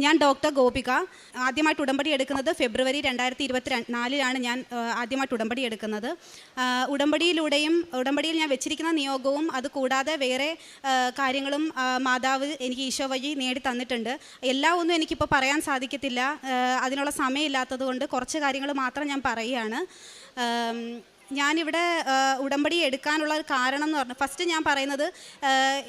ഞാൻ ഡോക്ടർ ഗോപിക. ആദ്യമായിട്ട് ഉടമ്പടി എടുക്കുന്നത് ഫെബ്രുവരി 2024 ഞാൻ ആദ്യമായിട്ട് ഉടമ്പടി എടുക്കുന്നത്. ഉടമ്പടിയിൽ ഞാൻ വെച്ചിരിക്കുന്ന നിയോഗവും അതുകൂടാതെ വേറെ കാര്യങ്ങളും മാതാവ് എനിക്ക് ഈശോ വഴി നേടി തന്നിട്ടുണ്ട്. എല്ലാം ഒന്നും എനിക്കിപ്പോൾ പറയാൻ സാധിക്കത്തില്ല, അതിനുള്ള സമയമില്ലാത്തത് കൊണ്ട് കുറച്ച് കാര്യങ്ങൾ മാത്രം ഞാൻ പറയുകയാണ്. ഞാനിവിടെ ഉടമ്പടി എടുക്കാനുള്ള ഒരു കാരണം എന്ന് പറഞ്ഞാൽ, ഫസ്റ്റ് ഞാൻ പറയുന്നത്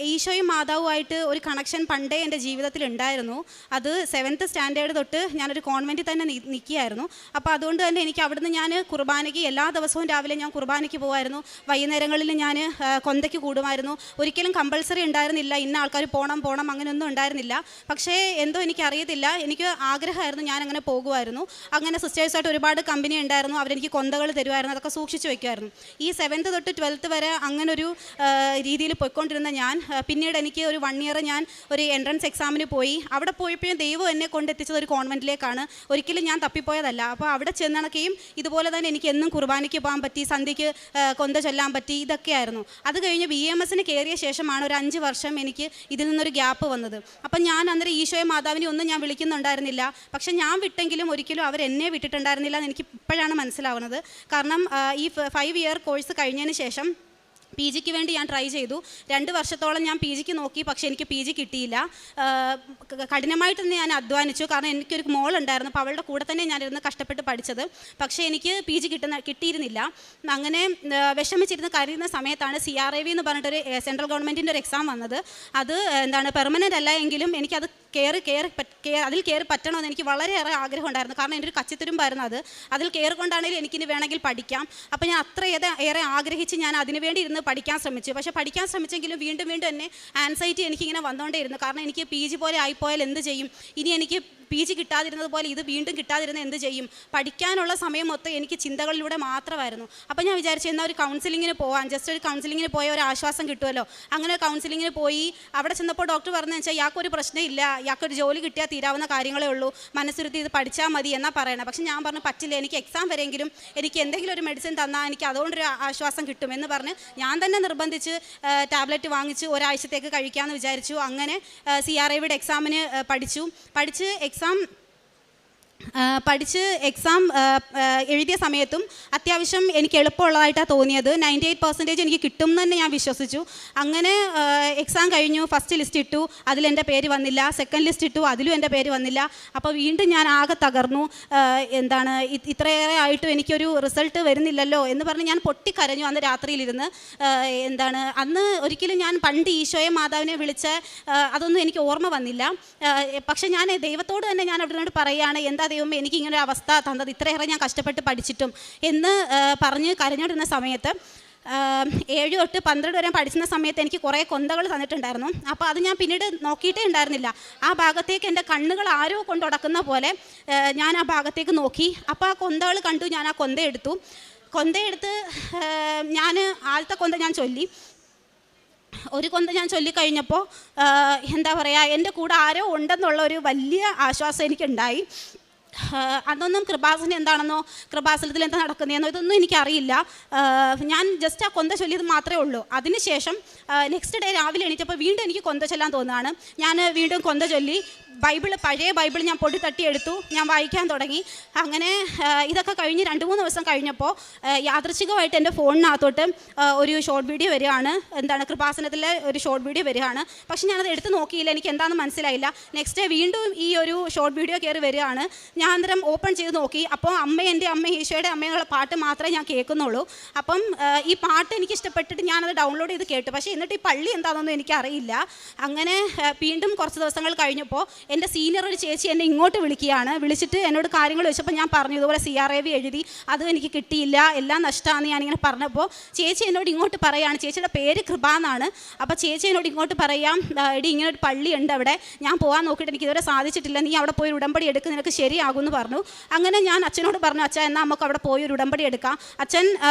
ഈശോയും മാതാവുമായിട്ട് ഒരു കണക്ഷൻ പണ്ടേ എൻ്റെ ജീവിതത്തിൽ ഉണ്ടായിരുന്നു. അത് 7th സ്റ്റാൻഡേർഡ് തൊട്ട് ഞാനൊരു കോൺവെൻറ്റിൽ തന്നെ നിൽക്കുകയായിരുന്നു. അപ്പോൾ അതുകൊണ്ട് തന്നെ എനിക്ക് അവിടുന്ന് ഞാൻ കുർബാനയ്ക്ക് എല്ലാ ദിവസവും രാവിലെ ഞാൻ കുർബാനയ്ക്ക് പോകുമായിരുന്നു. വൈകുന്നേരങ്ങളിൽ ഞാൻ കൊന്തയ്ക്ക് കൂടുമായിരുന്നു. ഒരിക്കലും കമ്പൾസറി ഉണ്ടായിരുന്നില്ല, ഇന്ന ആൾക്കാർ പോകണം അങ്ങനെയൊന്നും ഉണ്ടായിരുന്നില്ല. പക്ഷേ എന്തോ എനിക്കറിയത്തില്ല, എനിക്ക് ആഗ്രഹമായിരുന്നു, ഞാൻ അങ്ങനെ പോകുമായിരുന്നു. അങ്ങനെ സിസ്റ്റേഴ്സായിട്ട് ഒരുപാട് കമ്പനി ഉണ്ടായിരുന്നു, അവരെനിക്ക് കൊന്തകൾ തരുമായിരുന്നു, അതൊക്കെ സൂക്ഷിച്ച് വയ്ക്കുമായിരുന്നു. ഈ 7th തൊട്ട് 12th വരെ അങ്ങനൊരു രീതിയിൽ പോയിക്കൊണ്ടിരുന്ന ഞാൻ, പിന്നീട് എനിക്ക് ഒരു 1 year ഞാൻ ഒരു എൻട്രൻസ് എക്സാമിന് പോയി. അവിടെ പോയപ്പോഴും ദൈവം എന്നെ കൊണ്ടെത്തിച്ചത് ഒരു കോൺവെൻറ്റിലേക്കാണ്. ഒരിക്കലും ഞാൻ തപ്പിപ്പോയതല്ല. അപ്പോൾ അവിടെ ചെന്നണക്കെയും ഇതുപോലെ തന്നെ എനിക്ക് എന്നും കുർബാനയ്ക്ക് പോകാൻ പറ്റി, സന്ധ്യയ്ക്ക് കൊന്ത ചൊല്ലാൻ പറ്റി, ഇതൊക്കെയായിരുന്നു. അത് കഴിഞ്ഞ് BMS കയറിയ ശേഷമാണ് ഒരു 5 വർഷം എനിക്ക് ഇതിൽ നിന്നൊരു ഗ്യാപ്പ് വന്നത്. അപ്പം ഞാൻ അന്നേരം ഈശോയെ മാതാവിനെ ഒന്നും ഞാൻ വിളിക്കുന്നുണ്ടായിരുന്നില്ല. പക്ഷെ ഞാൻ വിട്ടെങ്കിലും ഒരിക്കലും അവരെന്നെ വിട്ടിട്ടുണ്ടായിരുന്നില്ല എന്ന് എനിക്ക് ഇപ്പോഴാണ് മനസ്സിലാവുന്നത്. കാരണം ഈ 5 year കോഴ്സ് കഴിഞ്ഞതിന് ശേഷം PG വേണ്ടി ഞാൻ ട്രൈ ചെയ്തു. 2 വർഷത്തോളം ഞാൻ PG നോക്കി, പക്ഷേ എനിക്ക് PG കിട്ടിയില്ല. കഠിനമായിട്ട് തന്നെ ഞാൻ അധ്വാനിച്ചു. കാരണം എനിക്കൊരു മോളുണ്ടായിരുന്നു, അപ്പോൾ അവളുടെ കൂടെ തന്നെ ഞാനിരുന്ന് കഷ്ടപ്പെട്ട് പഠിച്ചത്. പക്ഷേ എനിക്ക് PG കിട്ടിയിരുന്നില്ല. അങ്ങനെ വിഷമിച്ചിരുന്ന് കരയുന്ന സമയത്താണ് CRAV എന്ന് പറഞ്ഞിട്ടൊരു സെൻട്രൽ ഗവൺമെൻറ്റിൻ്റെ ഒരു എക്സാം വന്നത്. അത് പെർമനൻ്റ് അല്ല എങ്കിലും എനിക്കത് അതിൽ കയറി പറ്റണമെന്ന് എനിക്ക് വളരെയേറെ ആഗ്രഹം ഉണ്ടായിരുന്നു. കാരണം എൻ്റെ ഒരു കച്ചിത്തുരുമ്പായിരുന്നു അത്. അതിൽ കയറിക്കൊണ്ടാണെങ്കിലും എനിക്കിനി വേണമെങ്കിൽ പഠിക്കാം. അപ്പോൾ ഞാൻ അത്രയേറെ ആഗ്രഹിച്ച് ഞാൻ അതിനുവേണ്ടി ഇരുന്ന് പഠിക്കാൻ ശ്രമിച്ചു. പക്ഷേ പഠിക്കാൻ ശ്രമിച്ചെങ്കിലും വീണ്ടും തന്നെ ആൻസൈറ്റി എനിക്കിങ്ങനെ വന്നുകൊണ്ടേയിരുന്നു. കാരണം എനിക്ക് PG പോലെ ആയിപ്പോയാൽ എന്ത് ചെയ്യും, ഇനി എനിക്ക് PG കിട്ടാതിരുന്നത് പോലെ ഇത് വീണ്ടും കിട്ടാതിരുന്ന എന്ത് ചെയ്യും, പഠിക്കാനുള്ള സമയം മൊത്തം എനിക്ക് ചിന്തകളിലൂടെ മാത്രമായിരുന്നു. അപ്പോൾ ഞാൻ വിചാരിച്ചു, എന്നാൽ ഒരു കൗൺസിലിങ്ങിന് പോകാം, ജസ്റ്റ് ഒരു കൗൺസിലിങ്ങിന് പോയ ഒരു ആശ്വാസം കിട്ടുമല്ലോ. അങ്ങനെ കൗൺസിലിങ്ങിന് പോയി. അവിടെ ചെന്നപ്പോൾ ഡോക്ടർ പറഞ്ഞു വെച്ചാൽ ഇയാൾക്കൊരു പ്രശ്നമില്ല, ഇയാൾക്കൊരു ജോലി കിട്ടിയാൽ തീരാവുന്ന കാര്യങ്ങളേ ഉള്ളൂ, മനസ്സിരുത്തി ഇത് പഠിച്ചാൽ മതി എന്നാണ് പറയണത്. പക്ഷെ ഞാൻ പറഞ്ഞു പറ്റില്ല, എനിക്ക് എക്സാം വരെയെങ്കിലും എനിക്ക് എന്തെങ്കിലും ഒരു മെഡിസിൻ തന്നാൽ എനിക്ക് അതുകൊണ്ടൊരു ആശ്വാസം കിട്ടുമെന്ന് പറഞ്ഞ് ഞാൻ തന്നെ നിർബന്ധിച്ച് ടാബ്ലറ്റ് വാങ്ങിച്ച് ഒരാഴ്ചത്തേക്ക് കഴിക്കാമെന്ന് വിചാരിച്ചു. അങ്ങനെ CRAVയുടെ എക്സാമിന് പഠിച്ച് എക്സാം എഴുതിയ സമയത്തും അത്യാവശ്യം എനിക്ക് എളുപ്പമുള്ളതായിട്ടാണ് തോന്നിയത്. 98% എനിക്ക് കിട്ടും എന്ന് തന്നെ ഞാൻ വിശ്വസിച്ചു. അങ്ങനെ എക്സാം കഴിഞ്ഞു. ഫസ്റ്റ് ലിസ്റ്റ് ഇട്ടു, അതിലെൻ്റെ പേര് വന്നില്ല. സെക്കൻഡ് ലിസ്റ്റ് ഇട്ടു, അതിലും എൻ്റെ പേര് വന്നില്ല. അപ്പോൾ വീണ്ടും ഞാൻ ആകെ തകർന്നു. ഇത്രയേറെ ആയിട്ടും എനിക്കൊരു റിസൾട്ട് വരുന്നില്ലല്ലോ എന്ന് പറഞ്ഞ് ഞാൻ പൊട്ടിക്കരഞ്ഞു അന്ന് രാത്രിയിലിരുന്ന്. അന്ന് ഒരിക്കലും ഞാൻ പണ്ട് ഈശോയെ മാതാവിനെ വിളിച്ച അതൊന്നും എനിക്ക് ഓർമ്മ വന്നില്ല. പക്ഷെ ഞാൻ ദൈവത്തോട് തന്നെ ഞാൻ അവിടുന്ന് പറയുകയാണ്, എന്താ ദൈവമേ എനിക്ക് ഇങ്ങനെ ഒരു അവസ്ഥ തന്നത്, ഇത്രയേറെ ഞാൻ കഷ്ടപ്പെട്ട് പഠിച്ചിട്ടും എന്ന് പറഞ്ഞ് കരഞ്ഞോണ്ടിരുന്ന സമയത്ത് 7 തൊട്ട് 12 വരെ പഠിക്കുന്ന സമയത്ത് എനിക്ക് കുറേ കൊന്തകൾ തന്നിട്ടുണ്ടായിരുന്നു. അപ്പോൾ അത് ഞാൻ പിന്നീട് നോക്കിയിട്ടേ ഉണ്ടായിരുന്നില്ല. ആ ഭാഗത്തേക്ക് എൻ്റെ കണ്ണുകൾ ആരോ കൊണ്ടുടക്കുന്ന പോലെ ഞാൻ ആ ഭാഗത്തേക്ക് നോക്കി. അപ്പോൾ ആ കൊന്തകൾ കണ്ടു. ഞാൻ ആ കൊന്തയെടുത്ത് ഞാൻ ആദ്യത്തെ കൊന്ത ഞാൻ ചൊല്ലി. ഒരു കൊന്ത ഞാൻ ചൊല്ലിക്കഴിഞ്ഞപ്പോൾ എൻ്റെ കൂടെ ആരോ ഉണ്ടെന്നുള്ള ഒരു വലിയ ആശ്വാസം എനിക്കുണ്ടായി. അതൊന്നും കൃപാസനം എന്താണെന്നോ കൃപാസനത്തിൽ എന്താ നടക്കുന്നതെന്നോ ഇതൊന്നും എനിക്കറിയില്ല. ഞാൻ ജസ്റ്റ് ആ കൊന്ത ചൊല്ലിയത് മാത്രമേ ഉള്ളൂ. അതിനുശേഷം നെക്സ്റ്റ് ഡേ രാവിലെ എണീറ്റപ്പോൾ വീണ്ടും എനിക്ക് കൊന്ത ചൊല്ലാൻ തോന്നുകയാണ്. ഞാൻ വീണ്ടും കൊന്ത ചൊല്ലി. പഴയ ബൈബിൾ ഞാൻ പൊടി തട്ടിയെടുത്തു, ഞാൻ വായിക്കാൻ തുടങ്ങി. അങ്ങനെ ഇതൊക്കെ കഴിഞ്ഞ് 2-3 ദിവസം കഴിഞ്ഞപ്പോൾ യാദൃച്ഛികമായിട്ട് എൻ്റെ ഫോണിനകത്തോട്ട് ഒരു ഷോർട്ട് വീഡിയോ വരികയാണ്. കൃപാസനത്തിലെ ഒരു ഷോർട്ട് വീഡിയോ വരികയാണ്. പക്ഷെ ഞാനത് എടുത്ത് നോക്കിയില്ല, എനിക്ക് എന്താണെന്ന് മനസ്സിലായില്ല. നെക്സ്റ്റ് ഡേ വീണ്ടും ഈ ഒരു ഷോർട്ട് വീഡിയോ കയറി വരികയാണ്. ഞാൻ അന്നേരം ഓപ്പൺ ചെയ്ത് നോക്കി. അപ്പോൾ എൻ്റെ അമ്മ ഈശോയുടെ അമ്മയുള്ള പാട്ട് മാത്രമേ ഞാൻ കേൾക്കുന്നുള്ളൂ. അപ്പം ഈ പാട്ട് എനിക്ക് ഇഷ്ടപ്പെട്ടിട്ട് ഞാനത് ഡൗൺലോഡ് ചെയ്ത് കേട്ടു. പക്ഷേ എന്നിട്ട് ഈ പള്ളി എന്താണെന്നൊന്നും എനിക്കറിയില്ല. അങ്ങനെ വീണ്ടും കുറച്ച് ദിവസങ്ങൾ കഴിഞ്ഞപ്പോൾ എൻ്റെ സീനിയർ ഒരു ചേച്ചി എന്നെ ഇങ്ങോട്ട് വിളിച്ചിട്ട് എന്നോട് കാര്യങ്ങൾ ചോദിച്ചപ്പോൾ ഞാൻ പറഞ്ഞു, ഇതുപോലെ CRAV എഴുതി, അതും എനിക്ക് കിട്ടിയില്ല, എല്ലാം നഷ്ടമാണെന്ന് ഞാനിങ്ങനെ പറഞ്ഞപ്പോൾ ചേച്ചി എന്നോട് ഇങ്ങോട്ട് പറയുകയാണ്. ചേച്ചിയുടെ പേര് കൃപ എന്നാണ്. അപ്പോൾ ചേച്ചി എന്നോട് ഇങ്ങോട്ട് പറയാം, എടി ഇങ്ങനെ ഒരു പള്ളി ഉണ്ട് അവിടെ, ഞാൻ പോകാൻ നോക്കിയിട്ട് എനിക്ക് ഇതുവരെ സാധിച്ചിട്ടില്ല, നീ അവിടെ പോയി ഉടമ്പടി എടുക്കുക, നിനക്ക് ശരിയാകും എന്ന് പറഞ്ഞു. അങ്ങനെ ഞാൻ അച്ഛനോട് പറഞ്ഞു, അച്ഛൻ എന്നാൽ നമുക്ക് അവിടെ പോയി ഒരു ഉടമ്പടി എടുക്കാം. അച്ഛൻ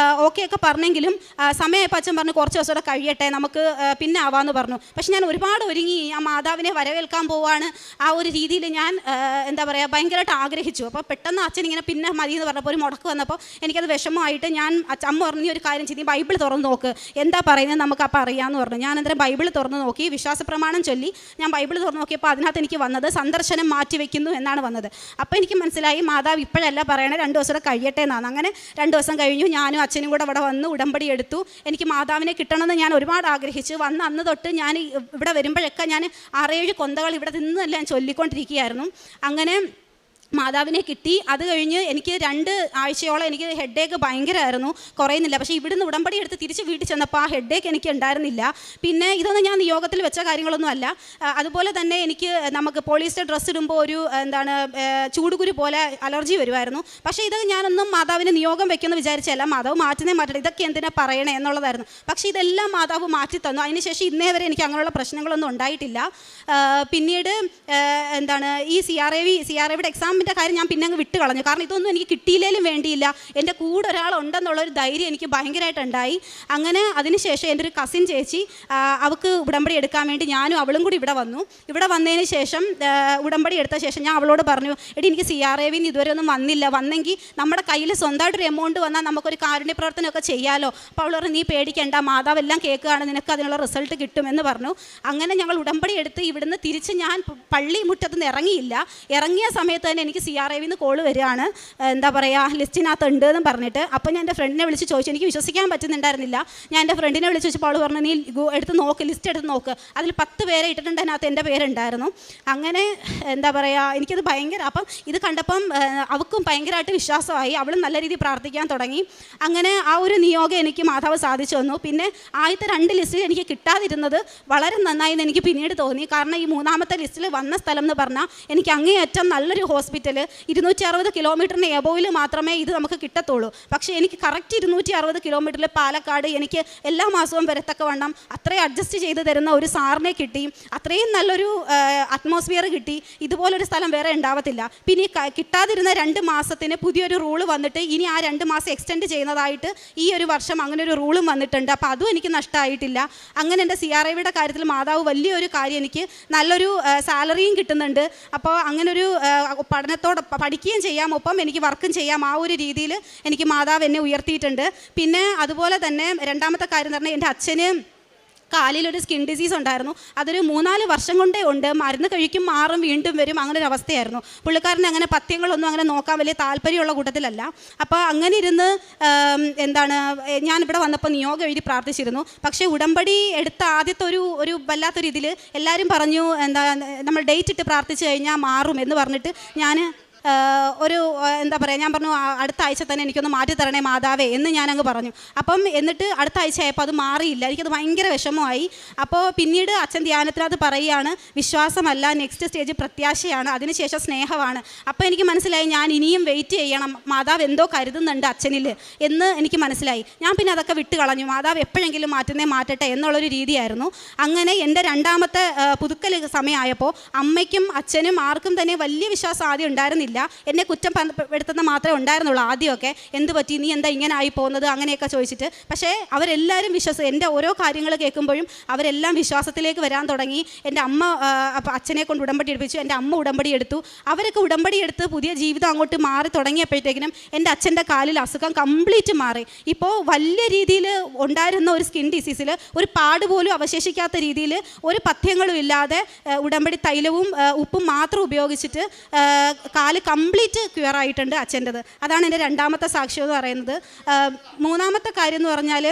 ഓക്കെ ഒക്കെ പറഞ്ഞെങ്കിലും സമയമായപ്പോൾ അച്ഛൻ പറഞ്ഞു കുറച്ച് ദിവസം കൂടെ കഴിയട്ടെ, നമുക്ക് പിന്നെ ആവാമെന്ന് പറഞ്ഞു. പക്ഷെ ഞാൻ ഒരുപാട് ഒരുങ്ങി, ആ മാതാവിനെ വരവേൽക്കാൻ പോവാണ്, ആ ഒരു രീതിയിൽ ഞാൻ എന്താ പറയുക ഭയങ്കരമായിട്ട് ആഗ്രഹിച്ചു. അപ്പോൾ പെട്ടെന്ന് അച്ഛൻ ഇങ്ങനെ പിന്നെ മതി എന്ന് പറഞ്ഞപ്പോൾ ഒരു മുടക്ക് വന്നപ്പോൾ എനിക്കത് വിഷമമായിട്ട് ഞാൻ അമ്മ പറഞ്ഞു ഒരു കാര്യം ചെയ്ത് ബൈബിൾ തുറന്ന് നോക്ക്, എന്താ പറയുന്നത് നമുക്ക് അപ്പോൾ അറിയാമെന്ന് പറഞ്ഞു. ഞാൻ അന്നേരം ബൈബിൾ തുറന്ന് നോക്കി, വിശ്വാസപ്രമാണം ചൊല്ലി ഞാൻ ബൈബിൾ തുറന്ന് നോക്കിയപ്പോൾ അതിനകത്ത് എനിക്ക് വന്നത് സന്ദർശനം മാറ്റിവെക്കുന്നു എന്നാണ് വന്നത്. അപ്പോൾ എനിക്ക് മനസ്സിലായി മാതാവ് ഇപ്പോഴല്ല പറയണേ, 2 ദിവസം കഴിയട്ടെ എന്നാണ്. അങ്ങനെ 2 ദിവസം കഴിഞ്ഞു, ഞാനും അച്ഛനും കൂടെ അവിടെ വന്ന് ഉടമ്പടി എടുത്തു. എനിക്ക് മാതാവിനെ കിട്ടണമെന്ന് ഞാൻ ഒരുപാട് ആഗ്രഹിച്ചു. വന്ന് അന്ന് തൊട്ട് ഞാൻ ഇവിടെ വരുമ്പോഴൊക്കെ ഞാൻ 6-7 കൊന്തകൾ ഇവിടെ നിന്നല്ല ഞാൻ ചൊല്ലിക്കൊണ്ടിരിക്കുകയായിരുന്നു. അങ്ങനെ മാതാവിനെ കിട്ടി. അത് കഴിഞ്ഞ് എനിക്ക് 2 ആഴ്ചയോളം എനിക്ക് ഹെഡേക്ക് ഭയങ്കരമായിരുന്നു, കുറയുന്നില്ല. പക്ഷേ ഇവിടുന്ന് ഉടമ്പടി എടുത്ത് തിരിച്ച് വീട്ടിൽ ചെന്നപ്പോൾ ആ ഹെഡേക്ക് എനിക്ക് ഉണ്ടായിരുന്നില്ല. പിന്നെ ഇതൊന്നും ഞാൻ നിയോഗത്തിൽ വെച്ച കാര്യങ്ങളൊന്നും അല്ല. അതുപോലെ തന്നെ എനിക്ക് നമുക്ക് പോളിസ്റ്റർ ഡ്രസ്സ് ഇടുമ്പോൾ ഒരു ചൂടുകുരു പോലെ അലർജി വരുമായിരുന്നു. പക്ഷേ ഇത് ഞാനൊന്നും മാതാവിന് നിയോഗം വെക്കുമെന്ന് വിചാരിച്ചല്ല, മാതാവ് മാറ്റട്ടെ, ഇതൊക്കെ എന്തിനാ പറയണേ എന്നുള്ളതായിരുന്നു. പക്ഷേ ഇതെല്ലാം മാതാവ് മാറ്റി തന്നു. അതിനുശേഷം ഇന്നേ വരെ എനിക്ക് അങ്ങനെയുള്ള പ്രശ്നങ്ങളൊന്നും ഉണ്ടായിട്ടില്ല. പിന്നീട് ഈ CRAVയുടെ എക്സാമിൻ്റെ കാര്യം ഞാൻ പിന്നെ അങ്ങ് വിട്ട് കളഞ്ഞു. കാരണം ഇതൊന്നും എനിക്ക് കിട്ടിയില്ലേലും വേണ്ടിയില്ല, എൻ്റെ കൂടെ ഒരാളുണ്ടെന്നുള്ളൊരു ധൈര്യം എനിക്ക് ഭയങ്കരമായിട്ടുണ്ടായി. അങ്ങനെ അതിനുശേഷം എൻ്റെ ഒരു കസിൻ ചേച്ചി അവൾക്ക് ഉടമ്പടി എടുക്കാൻ വേണ്ടി ഞാനും അവളും കൂടി ഇവിടെ വന്നു. ഇവിടെ വന്നതിന് ശേഷം ഉടമ്പടി എടുത്ത ശേഷം ഞാൻ അവളോട് പറഞ്ഞു, എടി എനിക്ക് CRAVന്ന് ഇതുവരെ ഒന്നും വന്നില്ല, വന്നെങ്കിൽ നമ്മുടെ കയ്യിൽ സ്വന്തമായിട്ടൊരു എമൗണ്ട് വന്നാൽ നമുക്കൊരു കാരുണ്യ പ്രവർത്തനമൊക്കെ ചെയ്യാമല്ലോ. അപ്പോൾ അവൾ പറഞ്ഞു, നീ പേടിക്കേണ്ട, മാതാവെല്ലാം കേൾക്കുകയാണ്, നിനക്ക് അതിനുള്ള റിസൾട്ട് കിട്ടുമെന്ന് പറഞ്ഞു. അങ്ങനെ ഞങ്ങൾ ഉടമ്പടി എടുത്ത് ഇവിടുന്ന് തിരിച്ച് ഞാൻ പള്ളി മുറ്റത്തുനിന്ന് ഇറങ്ങിയില്ല. ഇറങ്ങിയ സമയത്ത് തന്നെ എനിക്ക് CRAVന്ന് കോള് വരികയാണ്, എന്താ പറയുക ലിസ്റ്റിനകത്ത് ഉണ്ട് എന്ന് പറഞ്ഞിട്ട്. അപ്പോൾ ഞാൻ എൻ്റെ ഫ്രണ്ടിനെ വിളിച്ച് ചോദിച്ചു, എനിക്ക് വിശ്വസിക്കാൻ പറ്റുന്നുണ്ടായിരുന്നില്ല. ഞാൻ എൻ്റെ ഫ്രണ്ടിനെ വിളിച്ച് ചോദിച്ചപ്പോൾ അവൾ പറഞ്ഞു, നീ എടുത്ത് നോക്ക്, ലിസ്റ്റ് എടുത്ത് നോക്ക്, അതിൽ 10 പേരെ ഇട്ടിട്ടുണ്ട്, അതിനകത്ത് എൻ്റെ പേരുണ്ടായിരുന്നു. അങ്ങനെ എന്താ പറയുക എനിക്കത് ഭയങ്കര, അപ്പം ഇത് കണ്ടപ്പം അവൾക്കും ഭയങ്കരമായിട്ട് വിശ്വാസമായി, അവളും നല്ല രീതിയിൽ പ്രാർത്ഥിക്കാൻ തുടങ്ങി. അങ്ങനെ ആ ഒരു നിയോഗം എനിക്ക് മാതാവ് സാധിച്ചു തന്നു. പിന്നെ ആദ്യത്തെ 2 ലിസ്റ്റിൽ എനിക്ക് കിട്ടാതിരുന്നത് വളരെ നന്നായി എന്ന് എനിക്ക് പിന്നീട് തോന്നി. കാരണം ഈ 3ാമത്തെ ലിസ്റ്റിൽ വന്ന സ്ഥലം എന്ന് പറഞ്ഞാൽ എനിക്ക് അങ്ങേയറ്റം നല്ലൊരു ഹോസ്പിറ്റൽ 260 കിലോമീറ്ററിന് എബോവിൽ മാത്രമേ ഇത് നമുക്ക് കിട്ടത്തുള്ളൂ. പക്ഷേ എനിക്ക് കറക്റ്റ് 260 കിലോമീറ്ററിൽ പാലക്കാട് എനിക്ക് എല്ലാ മാസവും വരത്തക്കവണ്ണം അത്രയും അഡ്ജസ്റ്റ് ചെയ്ത് തരുന്ന ഒരു സാറിനെ കിട്ടി. അത്രയും നല്ലൊരു അറ്റ്മോസ്ഫിയർ കിട്ടി. ഇതുപോലൊരു സ്ഥലം വേറെ ഉണ്ടാവത്തില്ല. പിന്നെ കിട്ടാതിരുന്ന 2 മാസത്തിന് പുതിയൊരു റൂള് വന്നിട്ട് ഇനി ആ 2 മാസം എക്സ്റ്റെൻഡ് ചെയ്യുന്നതായിട്ട് ഈ ഒരു വർഷം അങ്ങനെ ഒരു റൂളും വന്നിട്ടുണ്ട്. അപ്പോൾ അതും എനിക്ക് നഷ്ടമായിട്ടില്ല. അങ്ങനെ എൻ്റെ CRAVയുടെ കാര്യത്തിൽ മാതാവ് വലിയൊരു കാര്യം, എനിക്ക് നല്ലൊരു സാലറിയും കിട്ടുന്നുണ്ട്. അപ്പോൾ അങ്ങനൊരു പഠിക്കുകയും ചെയ്യാം, ഒപ്പം എനിക്ക് വർക്കും ചെയ്യാം. ആ ഒരു രീതിയിൽ എനിക്ക് മാതാവ് എന്നെ ഉയർത്തിയിട്ടുണ്ട്. പിന്നെ അതുപോലെ തന്നെ 2ാമത്തെ കാര്യം എന്ന് പറഞ്ഞാൽ എൻ്റെ അച്ഛന് കാലിലൊരു സ്കിൻ ഡിസീസ് ഉണ്ടായിരുന്നു. അതൊരു 3-4 വർഷം കൊണ്ടേ ഉണ്ട്. മരുന്ന് കഴിക്കും, മാറും, വീണ്ടും വരും, അങ്ങനെ ഒരു അവസ്ഥയായിരുന്നു. പുള്ളിക്കാരന് അങ്ങനെ പഥ്യങ്ങളൊന്നും അങ്ങനെ നോക്കാൻ വലിയ താല്പര്യമുള്ള കൂട്ടത്തിലല്ല. അപ്പോൾ അങ്ങനെ ഇരുന്ന് ഞാനിവിടെ വന്നപ്പോൾ നിയോഗം എഴുതി പ്രാർത്ഥിച്ചിരുന്നു. പക്ഷേ ഉടമ്പടി എടുത്ത ആദ്യത്തെ ഒരു വല്ലാത്ത രീതിയിൽ എല്ലാവരും പറഞ്ഞു, നമ്മൾ ഡേറ്റ് ഇട്ട് പ്രാർത്ഥിച്ചു കഴിഞ്ഞാൽ മാറും എന്ന് പറഞ്ഞിട്ട് ഞാൻ ഞാൻ പറഞ്ഞു അടുത്ത ആഴ്ച തന്നെ എനിക്കൊന്ന് മാറ്റി തരണേ മാതാവേ എന്ന് ഞാനങ്ങ് പറഞ്ഞു. അപ്പം എന്നിട്ട് അടുത്ത ആഴ്ച ആയപ്പോൾ അത് മാറിയില്ല. എനിക്കത് ഭയങ്കര വിഷമമായി. അപ്പോൾ പിന്നീട് അച്ഛൻ ധ്യാനത്തിനകത്ത് പറയുകയാണ്, വിശ്വാസമല്ല, നെക്സ്റ്റ് സ്റ്റേജ് പ്രത്യാശയാണ്, അതിനുശേഷം സ്നേഹമാണ്. അപ്പോൾ എനിക്ക് മനസ്സിലായി ഞാൻ ഇനിയും വെയിറ്റ് ചെയ്യണം, മാതാവ് എന്തോ കരുതുന്നുണ്ട് അച്ഛനിൽ എന്ന് എനിക്ക് മനസ്സിലായി. ഞാൻ പിന്നെ അതൊക്കെ വിട്ട് കളഞ്ഞു, മാതാവ് എപ്പോഴെങ്കിലും മാറ്റട്ടെ എന്നുള്ളൊരു രീതിയായിരുന്നു. അങ്ങനെ എൻ്റെ 2ാമത്തെ പുതുക്കൽ സമയമായപ്പോൾ അമ്മയ്ക്കും അച്ഛനും ആർക്കും തന്നെ വലിയ വിശ്വാസം ആദ്യം ഉണ്ടായിരുന്നില്ല. എന്നെ കുറ്റം പെടുത്തുന്ന മാത്രമേ ഉണ്ടായിരുന്നുള്ളൂ ആദ്യമൊക്കെ. എന്ത് പറ്റി, നീ എന്താ ഇങ്ങനെ ആയി പോകുന്നത്, അങ്ങനെയൊക്കെ ചോദിച്ചിട്ട്. പക്ഷേ അവരെല്ലാവരും എൻ്റെ ഓരോ കാര്യങ്ങൾ കേൾക്കുമ്പോഴും അവരെല്ലാം വിശ്വാസത്തിലേക്ക് വരാൻ തുടങ്ങി. എൻ്റെ അമ്മ അച്ഛനെ കൊണ്ട് ഉടമ്പടി എടുപ്പിച്ചു, എൻ്റെ അമ്മ ഉടമ്പടി എടുത്തു. അവരൊക്കെ ഉടമ്പടി എടുത്ത് പുതിയ ജീവിതം അങ്ങോട്ട് മാറി തുടങ്ങിയപ്പോഴത്തേക്കിനും എൻ്റെ അച്ഛൻ്റെ കാലിൽ അസുഖം കംപ്ലീറ്റ് മാറി. ഇപ്പോൾ വലിയ രീതിയിൽ ഉണ്ടായിരുന്ന ഒരു സ്കിൻ ഡിസീസിൽ ഒരു പാട് പോലും അവശേഷിക്കാത്ത രീതിയിൽ ഒരു പഥ്യങ്ങളും ഇല്ലാതെ ഉടമ്പടി തൈലവും ഉപ്പും മാത്രം ഉപയോഗിച്ചിട്ട് കാല് കംപ്ലീറ്റ് ക്യൂർ ആയിട്ടുണ്ട് അച്ഛൻ്റെത്. അതാണ് എൻ്റെ 2ാമത്തെ സാക്ഷ്യം എന്ന് പറയുന്നത്. 3ാമത്തെ കാര്യം എന്ന് പറഞ്ഞാൽ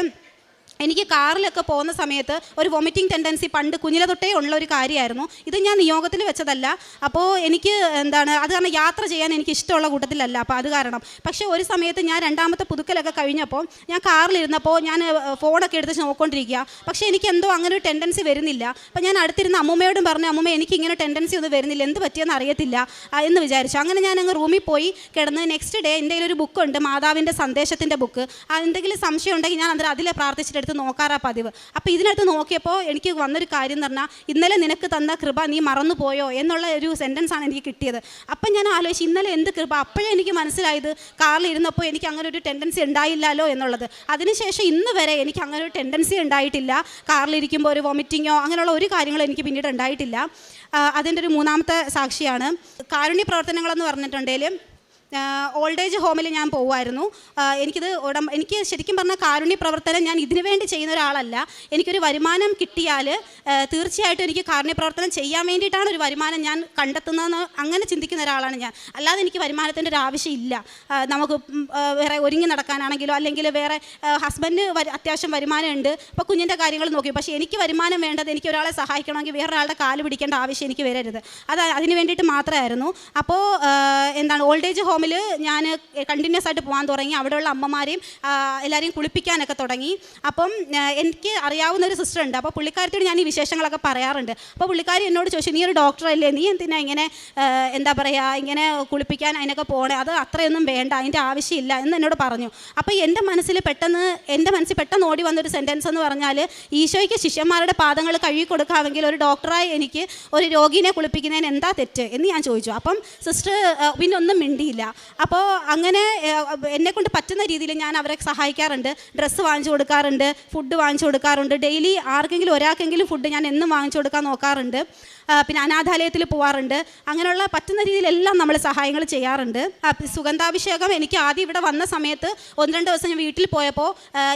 എനിക്ക് കാറിലൊക്കെ പോകുന്ന സമയത്ത് ഒരു വൊമിറ്റിംഗ് ടെൻഡൻസി പണ്ട് കുഞ്ഞിലെ തൊട്ടേ ഉള്ള ഒരു കാര്യമായിരുന്നു. ഇത് ഞാൻ നിയോഗത്തിൽ വെച്ചതല്ല. അപ്പോൾ എനിക്ക് അത് കാരണം യാത്ര ചെയ്യാൻ എനിക്ക് ഇഷ്ടമുള്ള കൂട്ടത്തിലല്ല. അപ്പോൾ അത് കാരണം. പക്ഷേ ഒരു സമയത്ത് ഞാൻ 2ാമത്തെ പുതുക്കലൊക്കെ കഴിഞ്ഞപ്പോൾ ഞാൻ കാറിലിരുന്നപ്പോൾ ഞാൻ ഫോണൊക്കെ എടുത്ത് നോക്കിക്കൊണ്ടിരിക്കുക. പക്ഷേ എനിക്ക് എന്തോ അങ്ങനെ ഒരു ടെൻഡൻസി വരുന്നില്ല. അപ്പോൾ ഞാൻ അടുത്തിരുന്ന അമ്മൂമ്മയോടും പറഞ്ഞു, അമ്മൂമ്മ എനിക്ക് ഇങ്ങനെ ടെൻഡൻസി ഒന്നും വരുന്നില്ല, എന്ത് പറ്റിയെന്ന് അറിയത്തില്ല എന്ന് വിചാരിച്ചു. അങ്ങനെ ഞാൻ അങ്ങ് റൂമിൽ പോയി കിടന്ന് നെക്സ്റ്റ് ഡേ എൻ്റെ ഒരു ബുക്കുണ്ട്, മാതാവിൻ്റെ സന്ദേശത്തിൻ്റെ ബുക്ക്. എന്തെങ്കിലും സംശയം ഉണ്ടെങ്കിൽ ഞാൻ അതിൽ പ്രാർത്ഥിച്ചിട്ട് ഇതെടുത്ത് നോക്കാറാ പതിവ്. അപ്പോൾ ഇതിനകത്ത് നോക്കിയപ്പോൾ എനിക്ക് വന്നൊരു കാര്യം എന്ന് പറഞ്ഞാൽ, ഇന്നലെ നിനക്ക് തന്ന കൃപ നീ മറന്നു പോയോ എന്നുള്ള ഒരു സെൻറ്റൻസാണ് എനിക്ക് കിട്ടിയത്. അപ്പം ഞാൻ ആലോചിച്ചു, ഇന്നലെ എന്ത് കൃപ. അപ്പോഴേ എനിക്ക് മനസ്സിലായത് കാറിൽ ഇരുന്നപ്പോൾ എനിക്ക് അങ്ങനെ ഒരു ടെൻഡൻസി ഉണ്ടായില്ലല്ലോ എന്നുള്ളത്. അതിനുശേഷം ഇന്ന് വരെ എനിക്ക് അങ്ങനെ ഒരു ടെൻഡൻസി ഉണ്ടായിട്ടില്ല. കാറിലിരിക്കുമ്പോൾ ഒരു വോമിറ്റിങ്ങോ അങ്ങനെയുള്ള ഒരു കാര്യങ്ങളും എനിക്ക് പിന്നീട് ഉണ്ടായിട്ടില്ല. അതിൻ്റെ ഒരു മൂന്നാമത്തെ സാക്ഷിയാണ്. കാരുണ്യ പ്രവർത്തനങ്ങളെന്ന് പറഞ്ഞിട്ടുണ്ടെങ്കിൽ ഓൾഡ് ഏജ് ഹോമിൽ ഞാൻ പോകുമായിരുന്നു. എനിക്ക് ശരിക്കും പറഞ്ഞാൽ കാരുണ്യ പ്രവർത്തനം ഞാൻ ഇതിനു വേണ്ടി ചെയ്യുന്ന ഒരാളല്ല. എനിക്കൊരു വരുമാനം കിട്ടിയാൽ തീർച്ചയായിട്ടും എനിക്ക് കാരുണ്യ പ്രവർത്തനം ചെയ്യാൻ വേണ്ടിയിട്ടാണ് ഒരു വരുമാനം ഞാൻ കണ്ടെത്തുന്നതെന്ന് അങ്ങനെ ചിന്തിക്കുന്ന ഒരാളാണ് ഞാൻ. അല്ലാതെ എനിക്ക് വരുമാനത്തിൻ്റെ ഒരു ആവശ്യമില്ല. നമുക്ക് വേറെ ഒരുങ്ങി നടക്കാനാണെങ്കിലോ അല്ലെങ്കിൽ വേറെ ഹസ്ബൻഡ് അത്യാവശ്യം വരുമാനമുണ്ട്, അപ്പോൾ കുഞ്ഞിൻ്റെ കാര്യങ്ങൾ നോക്കി. പക്ഷേ എനിക്ക് വരുമാനം വേണ്ടത് എനിക്ക് ഒരാളെ സഹായിക്കണമെങ്കിൽ വേറൊരാളുടെ കാല് പിടിക്കേണ്ട ആവശ്യം എനിക്ക് വരരുത്. അതിന് വേണ്ടിയിട്ട് മാത്രമായിരുന്നു. അപ്പോൾ ഓൾഡ് ഏജ് ഹോം ഞാൻ കണ്ടിന്യൂസ് ആയിട്ട് പോകാൻ തുടങ്ങി. അവിടെയുള്ള അമ്മമാരെയും എല്ലാവരെയും കുളിപ്പിക്കാനൊക്കെ തുടങ്ങി. അപ്പം എനിക്ക് അറിയാവുന്ന ഒരു സിസ്റ്റർ ഉണ്ട്. അപ്പോൾ പുള്ളിക്കാരത്തോട് ഞാൻ ഈ വിശേഷങ്ങളൊക്കെ പറയാറുണ്ട്. അപ്പോൾ പുള്ളിക്കാരി എന്നോട് ചോദിച്ചു, നീ ഒരു ഡോക്ടറല്ലേ, നീ എന്തിനാ ഇങ്ങനെ ഇങ്ങനെ കുളിപ്പിക്കാൻ അതിനൊക്കെ പോകണേ, അത് അത്രയൊന്നും വേണ്ട, അതിൻ്റെ ആവശ്യമില്ല എന്ന് എന്നോട് പറഞ്ഞു. അപ്പോൾ എൻ്റെ മനസ്സിൽ പെട്ടെന്ന് ഓടി വന്നൊരു സെൻറ്റൻസ് എന്ന് പറഞ്ഞാൽ, ഈശോയ്ക്ക് ശിഷ്യന്മാരുടെ പാദങ്ങൾ കഴുകി കൊടുക്കാമെങ്കിൽ ഒരു ഡോക്ടറായി എനിക്ക് ഒരു രോഗീനെ കുളിപ്പിക്കുന്നതിന് എന്താ തെറ്റ് എന്ന് ഞാൻ ചോദിച്ചു. അപ്പം സിസ്റ്റർ പിന്നെ ഒന്നും മിണ്ടിയില്ല. അപ്പോൾ അങ്ങനെ എന്നെക്കൊണ്ട് പറ്റുന്ന രീതിയിൽ ഞാൻ അവരെ സഹായിക്കാറുണ്ട്. ഡ്രസ്സ് വാങ്ങിച്ചു കൊടുക്കാറുണ്ട്, ഫുഡ് വാങ്ങിച്ചു കൊടുക്കാറുണ്ട്. ഡെയിലി ആർക്കെങ്കിലും ഒരാൾക്കെങ്കിലും ഫുഡ് ഞാൻ എന്നും വാങ്ങിച്ചു കൊടുക്കാൻ നോക്കാറുണ്ട്. പിന്നെ അനാഥാലയത്തിൽ പോകാറുണ്ട്. അങ്ങനെയുള്ള പറ്റുന്ന രീതിയിലെല്ലാം നമ്മൾ സഹായങ്ങൾ ചെയ്യാറുണ്ട്. സുഗന്ധാഭിഷേകം എനിക്ക് ആദ്യം ഇവിടെ വന്ന സമയത്ത് 1-2 ദിവസം ഞാൻ വീട്ടിൽ പോയപ്പോൾ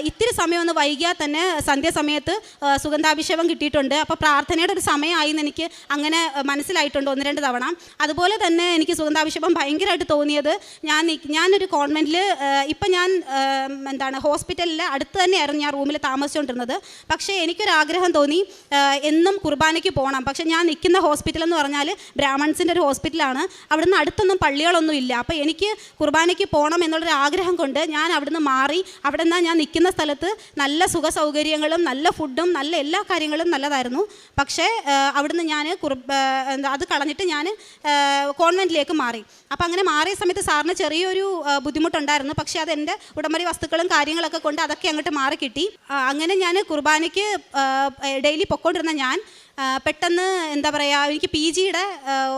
ഇത്തിരി സമയം ഒന്ന് വൈകിയാൽ തന്നെ സന്ധ്യാസമയത്ത് സുഗന്ധാഭിഷേകം കിട്ടിയിട്ടുണ്ട്. അപ്പോൾ പ്രാർത്ഥനയുടെ ഒരു സമയമായി എന്ന് എനിക്ക് അങ്ങനെ മനസ്സിലായിട്ടുണ്ട് 1-2 തവണ. അതുപോലെ തന്നെ എനിക്ക് സുഗന്ധാഭിഷേകം ഭയങ്കരമായിട്ട് തോന്നിയത്, ഞാനൊരു കോൺവെൻറ്റിൽ ഇപ്പം ഞാൻ ഹോസ്പിറ്റലിൽ അടുത്ത് തന്നെയായിരുന്നു ഞാൻ റൂമിൽ താമസിച്ചുകൊണ്ടിരുന്നത്. പക്ഷേ എനിക്കൊരാഗ്രഹം തോന്നി എന്നും കുർബാനയ്ക്ക് പോകണം. പക്ഷേ ഞാൻ നിൽക്കുന്ന ഹോസ്പിറ്റൽ എന്ന് പറഞ്ഞാൽ ബ്രാഹ്മൺസിൻ്റെ ഒരു ഹോസ്പിറ്റലാണ്. അവിടുന്ന് അടുത്തൊന്നും പള്ളികളൊന്നും ഇല്ല. അപ്പോൾ എനിക്ക് കുർബാനയ്ക്ക് പോകണം എന്നുള്ളൊരു ആഗ്രഹം കൊണ്ട് ഞാൻ അവിടുന്ന് മാറി. അവിടെ നിന്ന് ഞാൻ നിൽക്കുന്ന സ്ഥലത്ത് നല്ല സുഖ സൗകര്യങ്ങളും നല്ല ഫുഡും നല്ല എല്ലാ കാര്യങ്ങളും നല്ലതായിരുന്നു. പക്ഷേ അവിടുന്ന് ഞാൻ അത് കളഞ്ഞിട്ട് ഞാൻ കോൺവെൻറ്റിലേക്ക് മാറി. അപ്പോൾ അങ്ങനെ മാറിയ സമയത്ത് സാറിന് ചെറിയൊരു ബുദ്ധിമുട്ടുണ്ടായിരുന്നു. പക്ഷേ അത് എൻ്റെ ഉടമ്പടി വസ്തുക്കളും കാര്യങ്ങളൊക്കെ കൊണ്ട് അതൊക്കെ അങ്ങോട്ട് മാറി കിട്ടി. അങ്ങനെ ഞാൻ കുർബാനയ്ക്ക് ഡെയിലി പൊക്കോണ്ടിരുന്ന ഞാൻ പെട്ടെന്ന് എനിക്ക് പി ജിയുടെ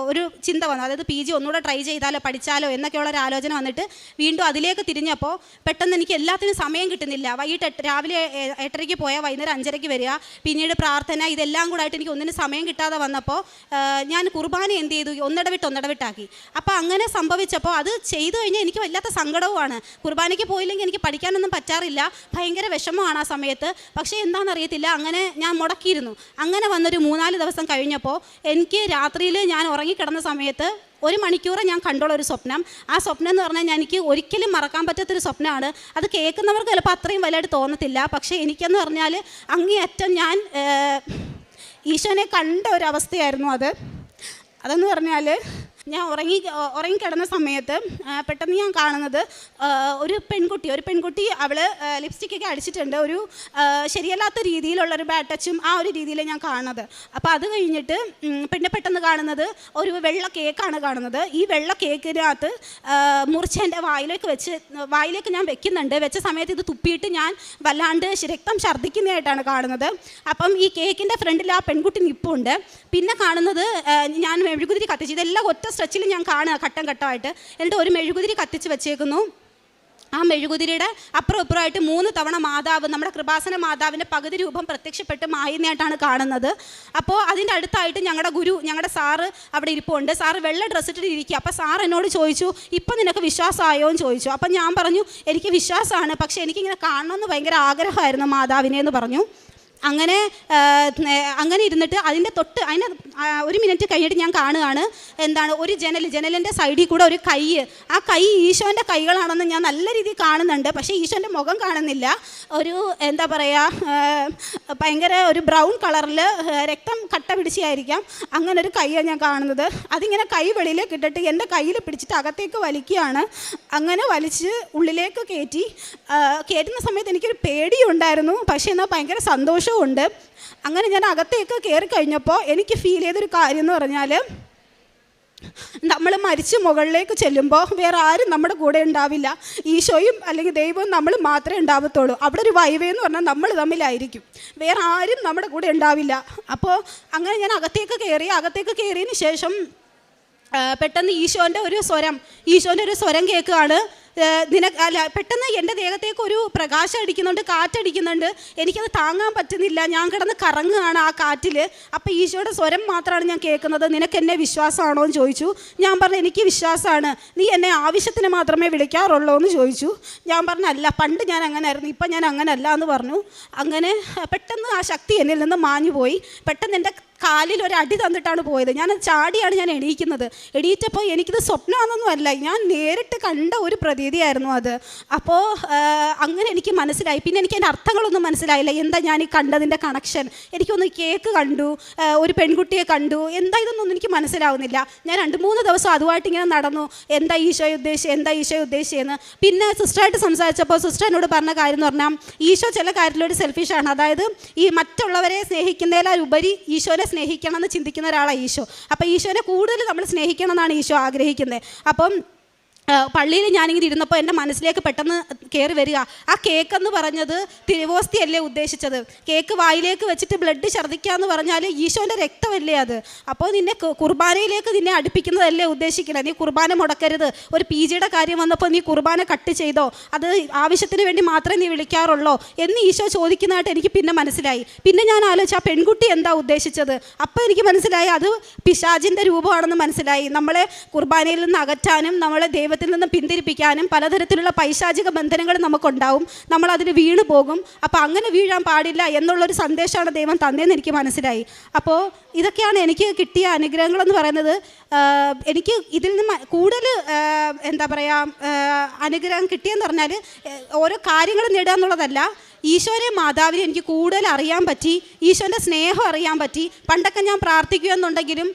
ഒരു ചിന്ത വന്നു. അതായത് പി ജി ഒന്നുകൂടെ ട്രൈ ചെയ്താലോ പഠിച്ചാലോ എന്നൊക്കെയുള്ള ഒരു ആലോചന വന്നിട്ട് വീണ്ടും അതിലേക്ക് തിരിഞ്ഞപ്പോൾ പെട്ടെന്ന് എനിക്ക് എല്ലാത്തിനും സമയം കിട്ടുന്നില്ല. രാവിലെ 8:30 പോയാൽ വൈകുന്നേരം 5:30 വരിക, പിന്നീട് പ്രാർത്ഥന, ഇതെല്ലാം കൂടെ ആയിട്ട് എനിക്ക് ഒന്നിനും സമയം കിട്ടാതെ വന്നപ്പോൾ ഞാൻ കുർബാന എന്ത് ചെയ്തു, ഒന്നിടവിട്ടാക്കി. അപ്പോൾ അങ്ങനെ സംഭവിച്ചപ്പോൾ അത് ചെയ്തു കഴിഞ്ഞാൽ എനിക്ക് വല്ലാത്ത സങ്കടവുമാണ്. കുർബാനയ്ക്ക് പോയില്ലെങ്കിൽ എനിക്ക് പഠിക്കാനൊന്നും പറ്റാറില്ല, ഭയങ്കര വിഷമമാണ് ആ സമയത്ത്. പക്ഷേ എന്താണെന്നറിയത്തില്ല, അങ്ങനെ ഞാൻ മുടക്കിയിരുന്നു. അങ്ങനെ വന്നൊരു 3-4 ദിവസം കഴിഞ്ഞപ്പോൾ എനിക്ക് രാത്രിയിൽ ഞാൻ ഉറങ്ങിക്കിടന്ന സമയത്ത് 1 മണിക്കൂർ ഞാൻ കണ്ടുള്ള ഒരു സ്വപ്നം. ആ സ്വപ്നം എന്ന് പറഞ്ഞാൽ എനിക്ക് ഒരിക്കലും മറക്കാൻ പറ്റാത്തൊരു സ്വപ്നമാണ്. അത് കേൾക്കുന്നവർക്ക് ചിലപ്പോൾ അത്രയും വലുതായിട്ട് തോന്നത്തില്ല. പക്ഷേ എനിക്കെന്ന് പറഞ്ഞാൽ അങ്ങേയറ്റം ഞാൻ ഈശോനെ കണ്ട ഒരവസ്ഥയായിരുന്നു അതെന്ന് പറഞ്ഞാൽ, ഞാൻ ഉറങ്ങിക്കിടന്ന സമയത്ത് പെട്ടെന്ന് ഞാൻ കാണുന്നത് ഒരു പെൺകുട്ടി അവൾ ലിപ്സ്റ്റിക്കൊക്കെ അടിച്ചിട്ടുണ്ട്. ഒരു ശരിയല്ലാത്ത രീതിയിലുള്ളൊരു ബാഡ് ടച്ചും ആ ഒരു രീതിയിൽ ഞാൻ കാണുന്നത്. അപ്പോൾ അത് കഴിഞ്ഞിട്ട് പിന്നെ പെട്ടെന്ന് കാണുന്നത് ഒരു വെള്ള കേക്കാണ് കാണുന്നത്. ഈ വെള്ള കേക്കിനകത്ത് മുറിച്ച് എൻ്റെ വായിലേക്ക് ഞാൻ വെക്കുന്നുണ്ട്. വെച്ച സമയത്ത് ഇത് തുപ്പിയിട്ട് ഞാൻ വല്ലാണ്ട് രക്തം ഛർദ്ദിക്കുന്നതായിട്ടാണ് കാണുന്നത്. അപ്പം ഈ കേക്കിൻ്റെ ഫ്രണ്ടിൽ ആ പെൺകുട്ടി നിൽപ്പുണ്ട്. പിന്നെ കാണുന്നത് ഞാൻ മെഴുകുതിരി കത്തിച്ച്, ഇതെല്ലാം ഒറ്റ സ്ട്രെച്ചിൽ ഞാൻ കാണുക ഘട്ടം ഘട്ടമായിട്ട്. എന്നിട്ട് ഒരു മെഴുകുതിരി കത്തിച്ച് വെച്ചേക്കുന്നു. ആ മെഴുകുതിരിയുടെ അപ്പുറമായിട്ട് 3 തവണ നമ്മുടെ കൃപാസന മാതാവിൻ്റെ പകുതി രൂപം പ്രത്യക്ഷപ്പെട്ട് മായുന്നതായിട്ടാണ് കാണുന്നത്. അപ്പോൾ അതിൻ്റെ അടുത്തായിട്ട് ഞങ്ങളുടെ സാറ് അവിടെ ഇരിപ്പുണ്ട്. സാറ് വെള്ള ഡ്രസ്സ് ഇട്ടിട്ട് ഇരിക്കുക. അപ്പോൾ സാർ എന്നോട് ചോദിച്ചു, ഇപ്പം നിനക്ക് വിശ്വാസമായോ എന്ന് ചോദിച്ചു. അപ്പം ഞാൻ പറഞ്ഞു, എനിക്ക് വിശ്വാസമാണ്, പക്ഷേ എനിക്കിങ്ങനെ കാണണമെന്ന് ഭയങ്കര ആഗ്രഹമായിരുന്നു മാതാവിനെ എന്ന് പറഞ്ഞു. അങ്ങനെ ഇരുന്നിട്ട് അതിന് 1 മിനിറ്റ് കഴിഞ്ഞിട്ട് ഞാൻ കാണുകയാണ് ഒരു ജനലിൻ്റെ സൈഡിൽ കൂടെ ഒരു കൈ. ആ കൈ ഈശോൻ്റെ കൈകളാണെന്ന് ഞാൻ നല്ല രീതിയിൽ കാണുന്നുണ്ട്. പക്ഷേ ഈശോൻ്റെ മുഖം കാണുന്നില്ല. ഒരു ഭയങ്കര ഒരു ബ്രൗൺ കളറിൽ രക്തം കട്ട പിടിച്ചായിരിക്കാം, അങ്ങനെ ഒരു കൈയാണ് ഞാൻ കാണുന്നത്. അതിങ്ങനെ കൈ വെളിയിലേക്ക് ഇട്ടിട്ട് എൻ്റെ കയ്യിൽ പിടിച്ചിട്ട് അകത്തേക്ക് വലിക്കുകയാണ്. അങ്ങനെ വലിച്ച് ഉള്ളിലേക്ക് കയറ്റുന്ന സമയത്ത് എനിക്കൊരു പേടിയുണ്ടായിരുന്നു, പക്ഷേ എന്നാൽ ഭയങ്കര സന്തോഷം ഉണ്ട്. അങ്ങനെ ഞാൻ അകത്തേക്ക് കയറി കഴിഞ്ഞപ്പോൾ എനിക്ക് ഫീൽ ചെയ്തൊരു കാര്യം എന്ന് പറഞ്ഞാൽ, നമ്മൾ മരിച്ച് മുകളിലേക്ക് ചെല്ലുമ്പോൾ വേറെ ആരും നമ്മുടെ കൂടെ ഉണ്ടാവില്ല. ഈശോയും അല്ലെങ്കിൽ ദൈവവും നമ്മൾ മാത്രമേ ഉണ്ടാവത്തുള്ളൂ. അവിടെ ഒരു വൈവേ എന്ന് പറഞ്ഞാൽ നമ്മൾ തമ്മിലായിരിക്കും, വേറെ ആരും നമ്മുടെ കൂടെ ഉണ്ടാവില്ല. അപ്പോൾ അങ്ങനെ ഞാൻ അകത്തേക്ക് കയറിയതിന് ശേഷം പെട്ടെന്ന് ഈശോൻ്റെ ഒരു സ്വരം കേൾക്കുകയാണ്. പെട്ടെന്ന് എൻ്റെ ദേഹത്തേക്ക് ഒരു പ്രകാശം അടിക്കുന്നുണ്ട്, കാറ്റടിക്കുന്നുണ്ട്. എനിക്കത് താങ്ങാൻ പറ്റുന്നില്ല. ഞാൻ കിടന്ന് കറങ്ങുകയാണ് ആ കാറ്റിൽ. അപ്പോൾ ഈശോയുടെ സ്വരം മാത്രമാണ് ഞാൻ കേൾക്കുന്നത്. നിനക്ക് എന്നെ വിശ്വാസമാണോ എന്ന് ചോദിച്ചു. ഞാൻ പറഞ്ഞു എനിക്ക് വിശ്വാസമാണ്. നീ എന്നെ ആവശ്യത്തിന് മാത്രമേ വിളിക്കാറുള്ളൂ എന്ന് ചോദിച്ചു. ഞാൻ പറഞ്ഞു അല്ല, പണ്ട് ഞാൻ അങ്ങനെ ആയിരുന്നു, ഇപ്പം ഞാൻ അങ്ങനെ അല്ല എന്ന് പറഞ്ഞു. അങ്ങനെ പെട്ടെന്ന് ആ ശക്തി എന്നിൽ നിന്ന് മാഞ്ഞു പോയി. പെട്ടെന്ന് എൻ്റെ കാലിൽ ഒരു അടി തന്നിട്ടാണ് പോയത്. ഞാൻ ചാടിയാണ് ഞാൻ എണീക്കുന്നത്. എണീറ്റപ്പോൾ എനിക്കിത് സ്വപ്നമാണെന്നൊന്നും അല്ല, ഞാൻ നേരിട്ട് കണ്ട ഒരു പ്രതീതിയായിരുന്നു അത്. അപ്പോൾ അങ്ങനെ എനിക്ക് മനസ്സിലായി. പിന്നെ എനിക്ക് അതിൻ്റെ അർത്ഥങ്ങളൊന്നും മനസ്സിലായില്ല. എന്താ ഞാൻ ഈ കണ്ടതിൻ്റെ കണക്ഷൻ? എനിക്കൊന്ന് കേക്ക് കണ്ടു, ഒരു പെൺകുട്ടിയെ കണ്ടു, എന്താ ഇതൊന്നും എനിക്ക് മനസ്സിലാവുന്നില്ല. ഞാൻ 2-3 ദിവസം അതുമായിട്ട് ഇങ്ങനെ നടന്നു. എന്താ ഈശോയെ ഉദ്ദേശിച്ചെന്ന്. പിന്നെ സിസ്റ്ററായിട്ട് സംസാരിച്ചപ്പോൾ സിസ്റ്റർ എന്നോട് പറഞ്ഞ കാര്യം എന്ന് പറഞ്ഞാൽ, ഈശോ ചില കാര്യത്തിലൊരു സെൽഫിഷാണ്. അതായത് ഈ മറ്റുള്ളവരെ സ്നേഹിക്കുന്നതിലുപരി ഈശോനെ സ്നേഹിക്കണം എന്ന് ചിന്തിക്കുന്ന ഒരാളാണ് ഈശോ. അപ്പോൾ ഈശോനെ കൂടുതൽ നമ്മൾ സ്നേഹിക്കണം എന്നാണ് ഈശോ ആഗ്രഹിക്കുന്നത്. അപ്പം പള്ളിയിൽ ഞാനിങ്ങനെ ഇരുന്നപ്പോൾ എൻ്റെ മനസ്സിലേക്ക് പെട്ടെന്ന് കയറി വരിക, ആ കേക്ക് എന്ന് പറഞ്ഞത് തിരുവോസ്തിയല്ലേ ഉദ്ദേശിച്ചത്? കേക്ക് വായിലേക്ക് വെച്ചിട്ട് ബ്ലഡ് ഛർദ്ദിക്കുക എന്ന് പറഞ്ഞാൽ ഈശോൻ്റെ രക്തമല്ലേ അത്? അപ്പോൾ നിന്നെ കുർബാനയിലേക്ക് നിന്നെ അടുപ്പിക്കുന്നതല്ലേ ഉദ്ദേശിക്കുന്നത്? നീ കുർബാന മുടക്കരുത്. ഒരു PGയുടെ കാര്യം വന്നപ്പോൾ നീ കുർബാന കട്ട് ചെയ്തോ? അത് ആവശ്യത്തിന് വേണ്ടി മാത്രമേ നീ വിളിക്കാറുള്ളൂ എന്ന് ഈശോ ചോദിക്കുന്നതായിട്ട് എനിക്ക് പിന്നെ മനസ്സിലായി. പിന്നെ ഞാൻ ആലോചിച്ചു ആ പെൺകുട്ടി എന്താ ഉദ്ദേശിച്ചത്? അപ്പോൾ എനിക്ക് മനസ്സിലായി അത് പിശാചിൻ്റെ രൂപമാണെന്ന് മനസ്സിലായി. നമ്മളെ കുർബാനയിൽ നിന്ന് അകറ്റാനും നമ്മളെ ദൈവത്തിൽ നിന്ന് പിന്തിരിപ്പിക്കാനും പലതരത്തിലുള്ള പൈശാചിക ബന്ധനങ്ങൾ നമുക്കുണ്ടാവും. നമ്മളതിന് വീണു പോകും. അപ്പോൾ അങ്ങനെ വീഴാൻ പാടില്ല എന്നുള്ളൊരു സന്ദേശമാണ് ദൈവം തന്നതെന്ന് എനിക്ക് മനസ്സിലായി. അപ്പോൾ ഇതൊക്കെയാണ് എനിക്ക് കിട്ടിയ അനുഗ്രഹങ്ങളെന്ന് പറയുന്നത്. എനിക്ക് ഇതിൽ നിന്ന് കൂടുതൽ എന്താ പറയുക അനുഗ്രഹം കിട്ടിയെന്ന് പറഞ്ഞാൽ ഓരോ കാര്യങ്ങൾ നേടുക എന്നുള്ളതല്ല, ഈശോനെ മാതാവിനെ എനിക്ക് കൂടുതൽ അറിയാൻ പറ്റി, ഈശോൻ്റെ സ്നേഹം അറിയാൻ പറ്റി. പണ്ടൊക്കെ ഞാൻ പ്രാർത്ഥിക്കുകയെന്നുണ്ടെങ്കിലും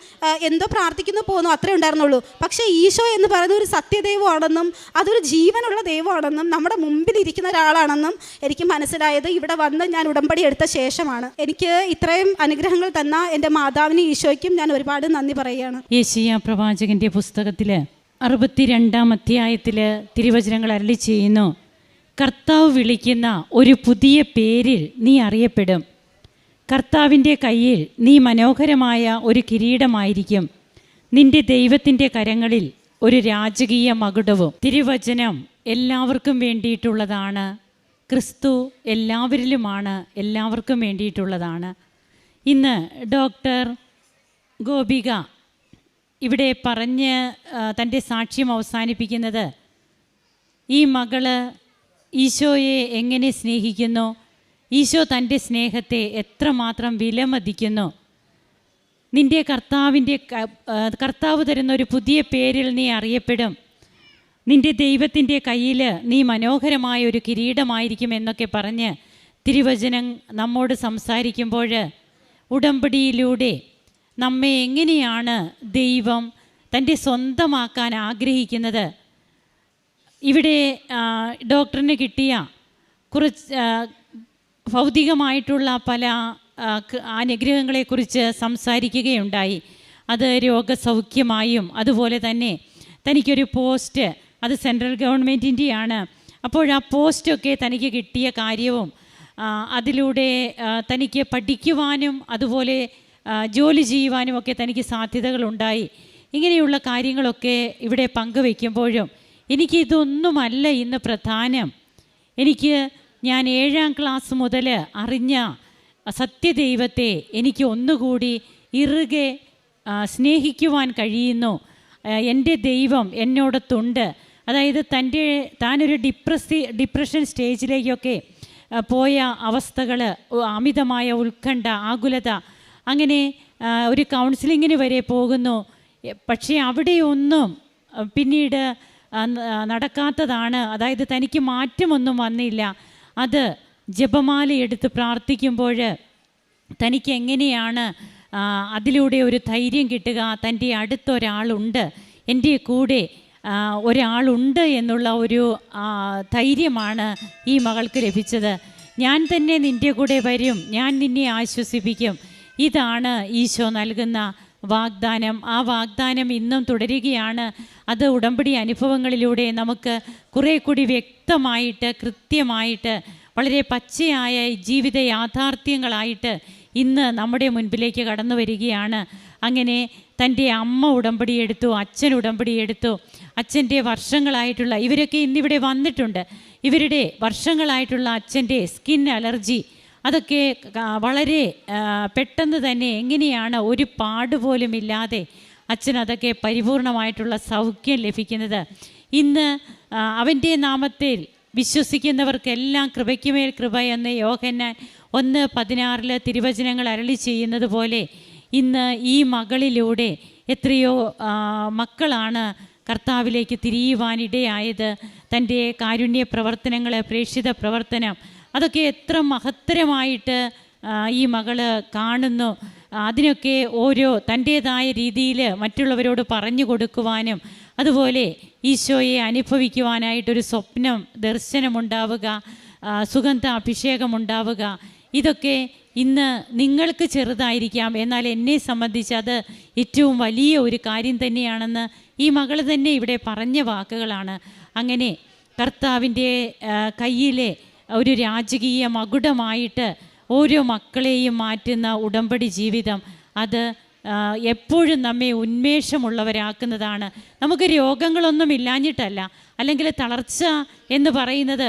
എന്തോ പ്രാർത്ഥിക്കുന്നു പോകുന്നു അത്രേ ഉണ്ടായിരുന്നുള്ളൂ. പക്ഷേ ഈശോ എന്ന് പറയുന്നത് ഒരു സത്യദൈവമാണെന്നും അതൊരു ജീവനുള്ള ദൈവമാണെന്നും നമ്മുടെ മുമ്പിൽ ഇരിക്കുന്ന ഒരാളാണെന്നും എനിക്ക് മനസ്സിലായത് ഇവിടെ വന്ന് ഞാൻ ഉടമ്പടി എടുത്ത ശേഷമാണ്. എനിക്ക് ഇത്രയും അനുഗ്രഹങ്ങൾ തന്ന എൻ്റെ മാതാവിനും ഈശോയ്ക്കും ഞാൻ ഒരുപാട് നന്ദി പറയുകയാണ്. യെശയ്യാ പ്രവാചകൻ്റെ പുസ്തകത്തിൽ 62-ാം അധ്യായത്തിൽ തിരുവചനങ്ങൾ അരുളി ചെയ്യുന്നു, കർത്താവ് വിളിക്കുന്ന ഒരു പുതിയ പേരിൽ നീ അറിയപ്പെടും. കർത്താവിൻ്റെ കയ്യിൽ നീ മനോഹരമായ ഒരു കിരീടമായിരിക്കും. നിന്റെ ദൈവത്തിൻ്റെ കരങ്ങളിൽ ഒരു രാജകീയ മകുടവും. തിരുവചനം എല്ലാവർക്കും വേണ്ടിയിട്ടുള്ളതാണ്. ക്രിസ്തു എല്ലാവരിലുമാണ്, എല്ലാവർക്കും വേണ്ടിയിട്ടുള്ളതാണ്. ഇന്ന് ഡോക്ടർ ഗോപിക ഇവിടെ പറഞ്ഞ് തൻ്റെ സാക്ഷ്യം അവസാനിപ്പിക്കുന്നത്, ഈ മകള് ഈശോയെ എങ്ങനെ സ്നേഹിക്കുന്നു, ഈശോ തൻ്റെ സ്നേഹത്തെ എത്രമാത്രം വിലമതിക്കുന്നു. നിൻ്റെ കർത്താവ് തരുന്ന ഒരു പുതിയ പേരിൽ നീ അറിയപ്പെടും. നിൻ്റെ ദൈവത്തിൻ്റെ കയ്യിൽ നീ മനോഹരമായ ഒരു കിരീടമായിരിക്കും എന്നൊക്കെ പറഞ്ഞ് തിരുവചനം നമ്മോട് സംസാരിക്കുമ്പോൾ ഉടമ്പടിയിലൂടെ നമ്മെ എങ്ങനെയാണ് ദൈവം തൻ്റെ സ്വന്തമാക്കാൻ ആഗ്രഹിക്കുന്നത്. ഇവിടെ ഡോക്ടറിന് കിട്ടിയ കുറച്ച് ഭൗതികമായിട്ടുള്ള പല അനുഗ്രഹങ്ങളെക്കുറിച്ച് സംസാരിക്കുകയുണ്ടായി. അത് രോഗസൗഖ്യമായും അതുപോലെ തന്നെ തനിക്കൊരു പോസ്റ്റ്, അത് സെൻട്രൽ ഗവൺമെൻറ്റിൻ്റെയാണ്. അപ്പോൾ ആ പോസ്റ്റൊക്കെ തനിക്ക് കിട്ടിയ കാര്യവും അതിലൂടെ തനിക്ക് പഠിക്കുവാനും അതുപോലെ ജോലി ചെയ്യുവാനും ഒക്കെ തനിക്ക് സാധ്യതകളുണ്ടായി. ഇങ്ങനെയുള്ള കാര്യങ്ങളൊക്കെ ഇവിടെ പങ്കുവയ്ക്കുമ്പോഴും എനിക്കിതൊന്നുമല്ല ഇന്ന് പ്രധാനം. ഞാൻ 7-ാം ക്ലാസ് മുതൽ അറിഞ്ഞ സത്യദൈവത്തെ എനിക്ക് ഒന്നുകൂടി ഇറുകെ സ്നേഹിക്കുവാൻ കഴിയുന്നു. എൻ്റെ ദൈവം എന്നോടൊത്തുണ്ട്. അതായത് താനൊരു ഡിപ്രഷൻ സ്റ്റേജിലേക്കൊക്കെ പോയ അവസ്ഥകൾ, അമിതമായ ഉത്കണ്ഠ, ആകുലത, അങ്ങനെ ഒരു കൗൺസിലിങ്ങിന് വരെ പോകുന്നു. പക്ഷേ അവിടെയൊന്നും പിന്നീട് നടക്കാത്തതാണ്. അതായത് തനിക്ക് മാറ്റമൊന്നും വന്നില്ല. അത് ജപമാല എടുത്ത് പ്രാർത്ഥിക്കുമ്പോൾ തനിക്ക് എങ്ങനെയാണ് അതിലൂടെ ഒരു ധൈര്യം കിട്ടുക, തൻ്റെ അടുത്തൊരാളുണ്ട്, എൻ്റെ കൂടെ ഒരാളുണ്ട് എന്നുള്ള ഒരു ധൈര്യമാണ് ഈ മകൾക്ക് ലഭിച്ചത്. ഞാൻ തന്നെ നിൻ്റെ കൂടെ വരും, ഞാൻ നിന്നെ ആശ്വസിപ്പിക്കും. ഇതാണ് ഈശോ നൽകുന്ന വാഗ്ദാനം, ആ വാഗ്ദാനം ഇന്നും തുടരുകയാണ്. അത് ഉടമ്പടി അനുഭവങ്ങളിലൂടെ നമുക്ക് കുറേ കൂടി വ്യക്തമായിട്ട്, കൃത്യമായിട്ട്, വളരെ പച്ചയായ ജീവിത യാഥാർത്ഥ്യങ്ങളായിട്ട് ഇന്ന് നമ്മുടെ മുൻപിലേക്ക് കടന്നു വരികയാണ്. അങ്ങനെ തൻ്റെ അമ്മ ഉടമ്പടിയെടുത്തു, അച്ഛൻ ഉടമ്പടിയെടുത്തു. അച്ഛൻ്റെ വർഷങ്ങളായിട്ടുള്ള, ഇവരൊക്കെ ഇന്നിവിടെ വന്നിട്ടുണ്ട്, ഇവരുടെ വർഷങ്ങളായിട്ടുള്ള അച്ഛൻ്റെ സ്കിൻ അലർജി അതൊക്കെ വളരെ പെട്ടെന്ന് തന്നെ എങ്ങനെയാണ് ഒരു പാടുപോലും ഇല്ലാതെ അച്ഛൻ അതൊക്കെ പരിപൂർണമായിട്ടുള്ള സൗഖ്യം ലഭിക്കുന്നത്. ഇന്ന് അവൻ്റെ നാമത്തിൽ വിശ്വസിക്കുന്നവർക്കെല്ലാം കൃപയ്ക്കുമേൽ കൃപ എന്ന് യോഹന്നാൻ 1:16 തിരുവചനങ്ങൾ അരുളി ചെയ്യുന്നത് പോലെ ഇന്ന് ഈ മകളിലൂടെ എത്രയോ മക്കളാണ് കർത്താവിലേക്ക് തിരിയുവാനിടയായത്. തൻ്റെ കാരുണ്യ പ്രവർത്തനങ്ങൾ, പ്രേക്ഷിത പ്രവർത്തനം അതൊക്കെ എത്ര മഹത്തരമായിട്ട് ഈ മകള് കാണുന്നു. അതിനൊക്കെ ഓരോ തൻ്റേതായ രീതിയിൽ മറ്റുള്ളവരോട് പറഞ്ഞു കൊടുക്കുവാനും അതുപോലെ ഈശോയെ അനുഭവിക്കുവാനായിട്ടൊരു സ്വപ്നം, ദർശനമുണ്ടാവുക, സുഗന്ധ അഭിഷേകമുണ്ടാവുക, ഇതൊക്കെ ഇന്ന് നിങ്ങൾക്ക് ചെറുതായിരിക്കാം, എന്നാൽ എന്നെ സംബന്ധിച്ച് അത് ഏറ്റവും വലിയ ഒരു കാര്യം തന്നെയാണെന്ന് ഈ മകൾ തന്നെ ഇവിടെ പറഞ്ഞ വാക്കുകളാണ്. അങ്ങനെ കർത്താവിൻ്റെ കയ്യിലെ ഒരു രാജകീയ മകുടമായിട്ട് ഓരോ മക്കളെയും മാറ്റുന്ന ഉടമ്പടി ജീവിതം, അത് എപ്പോഴും നമ്മെ ഉന്മേഷമുള്ളവരാക്കുന്നതാണ്. നമുക്ക് രോഗങ്ങളൊന്നും ഇല്ലാഞ്ഞിട്ടല്ല, അല്ലെങ്കിൽ തളർച്ച എന്ന് പറയുന്നത്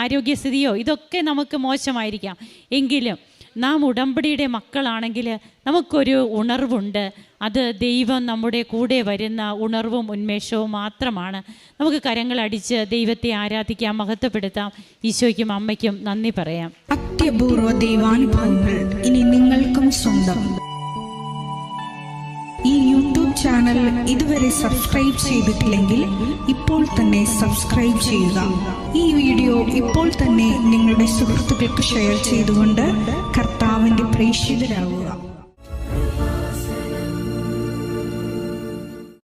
ആരോഗ്യസ്ഥിതിയോ ഇതൊക്കെ നമുക്ക് മോശമായിരിക്കാം, എങ്കിലും നാം ഉടമ്പടിയുടെ മക്കളാണെങ്കിൽ നമുക്കൊരു ഉണർവുണ്ട്. അത് ദൈവം നമ്മുടെ കൂടെ വരുന്ന ഉണർവും ഉന്മേഷവും മാത്രമാണ്. നമുക്ക് കരങ്ങളടിച്ച് ദൈവത്തെ ആരാധിക്കാം, മഹത്വപ്പെടുത്താം. ഈശോയ്ക്കും അമ്മയ്ക്കും നന്ദി പറയാം. അത്യപൂർവ ദൈവാനുഭവങ്ങൾ ഇനി നിങ്ങൾക്കും സ്വന്തം. ഈ യൂട്യൂബ് ചാനൽ ഇതുവരെ സബ്സ്ക്രൈബ് ചെയ്തിട്ടില്ലെങ്കിൽ ഇപ്പോൾ തന്നെ സബ്സ്ക്രൈബ് ചെയ്യുക. ഈ വീഡിയോ ഇപ്പോൾ തന്നെ നിങ്ങളുടെ സുഹൃത്തുക്കൾക്ക് ഷെയർ ചെയ്തുകൊണ്ട് കർത്താവിൻ്റെ പ്രേക്ഷിതരാകുക.